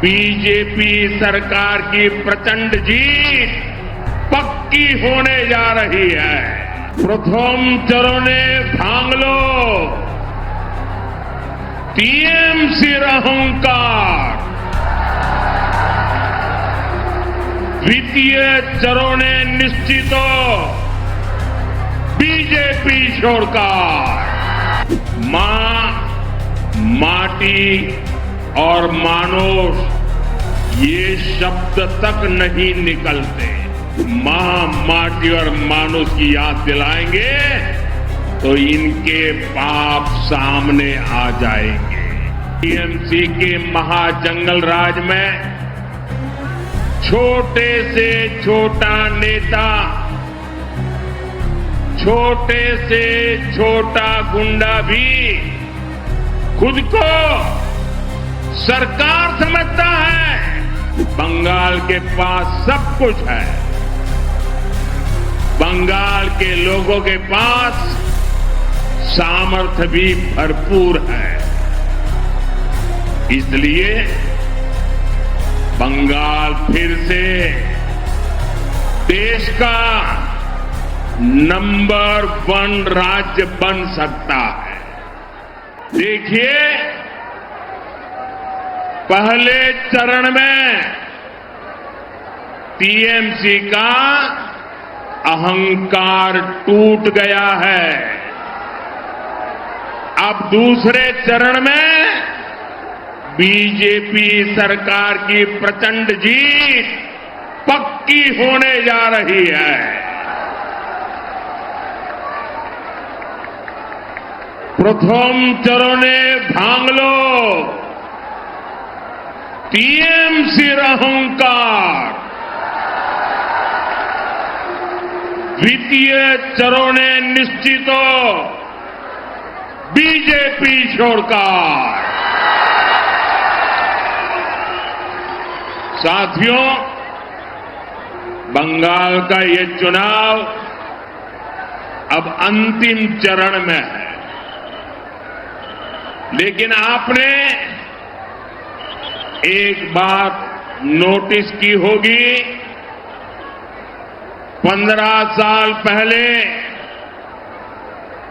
BJP सरकार की प्रचंड जीत पक्की होने जा रही है। प्रथम चरणे भांगलो टीएमसीर अहंकार, द्वितीय चरणे निश्चित बीजेपी सरकार। मां, माटी और मानुष ये शब्द तक नहीं निकलते। मां, माटी और मानुष की याद दिलाएंगे तो इनके पाप सामने आ जाएंगे। टीएमसी के महाजंगल राज में छोटे से छोटा नेता, छोटे से छोटा गुंडा भी खुद को सरकार समझता है। बंगाल के पास सब कुछ है, बंगाल के लोगों के पास सामर्थ्य भी भरपूर है। इसलिए बंगाल फिर से देश का नंबर 1 राज्य बन सकता है। देखिए, पहले चरण में टीएमसी का अहंकार टूट गया है। अब दूसरे चरण में बीजेपी सरकार की प्रचंड जीत पक्की होने जा रही है। प्रथम चरणे भांगलो टीएमसीर अहंकार, द्वितीय चरणे निश्चित बीजेपी सरकार। साथियों, बंगाल का ये चुनाव अब अंतिम चरण में है, लेकिन आपने एक बात नोटिस की होगी, 15 साल पहले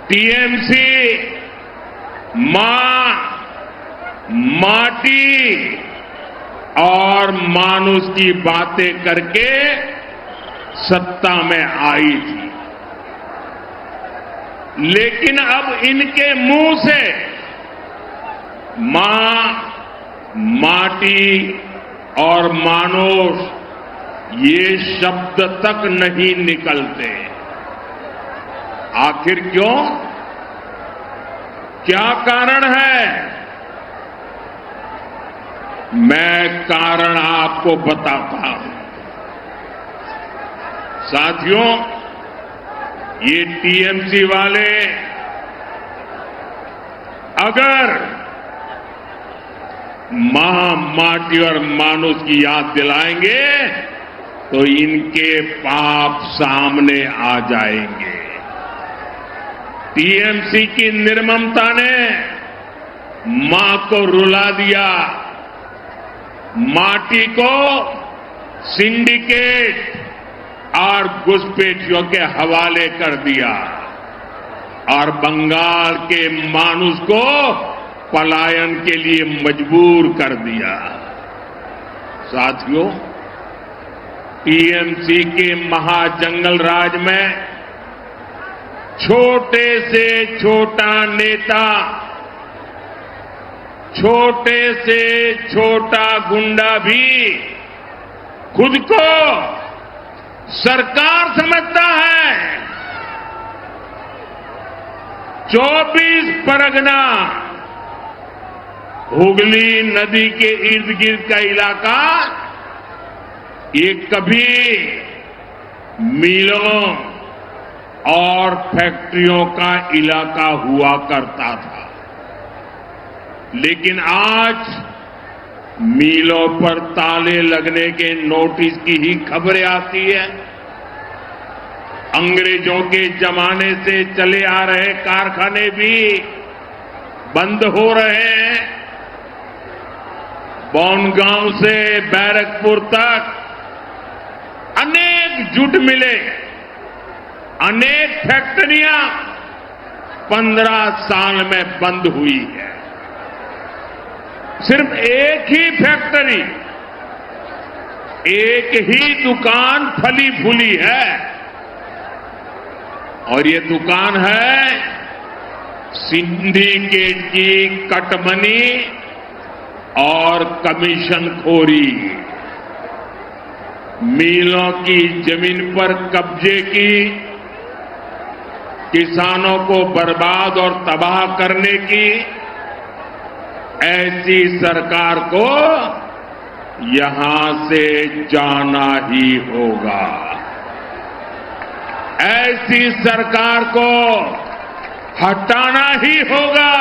टीएमसी मां, माटी और मानुष की बातें करके सत्ता में आई थी, लेकिन अब इनके मुंह से मां, माटी और मानुष ये शब्द तक नहीं निकलते। आखिर क्यों? क्या कारण है? मैं कारण आपको बताता हूं। साथियों, ये टीएमसी वाले अगर मां, माटी और मानुष की याद दिलाएंगे तो इनके पाप सामने आ जाएंगे। टीएमसी की निर्ममता ने मां को रुला दिया, माटी को सिंडिकेट और घुसपैठियों के हवाले कर दिया और बंगाल के मानुष को पलायन के लिए मजबूर कर दिया। साथियों, टीएमसी के महाजंगल राज में छोटे से छोटा नेता, छोटे से छोटा गुंडा भी खुद को सरकार समझता है। 24 परगना, हुगली नदी के इर्द गिर्द का इलाका, ये कभी मिलों और फैक्ट्रियों का इलाका हुआ करता था, लेकिन आज मिलों पर ताले लगने के नोटिस की ही खबरें आती है। अंग्रेजों के जमाने से चले आ रहे कारखाने भी बंद हो रहे हैं। बनगांव से बैरकपुर तक अनेक जूट मिले, अनेक फैक्ट्रियां 15 साल में बंद हुई है। सिर्फ एक ही फैक्ट्री, एक ही दुकान फली फूली है, और ये दुकान है सिंडिकेट की कटमनी और कमीशनखोरी, मिलों की जमीन पर कब्जे की, किसानों को बर्बाद और तबाह करने की। ऐसी सरकार को यहां से जाना ही होगा। ऐसी सरकार को हटाना ही होगा।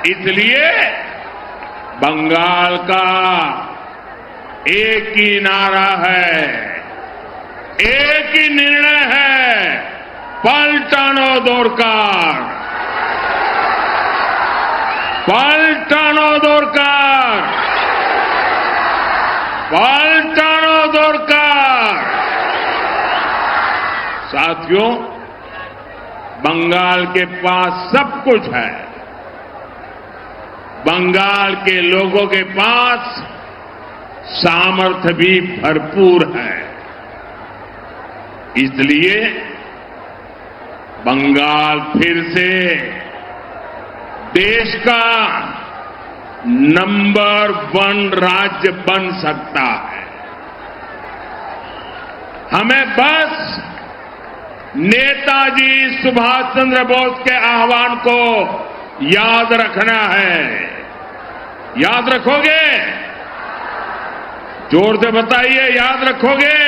इसलिए बंगाल का एक ही नारा है, एक ही निर्णय है, पलटानो दरकार, पलटानो दरकार, पलटानो दरकार। साथियों, बंगाल के पास सब कुछ है। बंगाल के लोगों के पास सामर्थ्य भी भरपूर है। इसलिए बंगाल फिर से देश का नंबर 1 राज्य बन सकता है। हमें बस नेताजी सुभाष चंद्र बोस के आह्वान को याद रखना है। याद रखोगे? जोर से बताइए, याद रखोगे?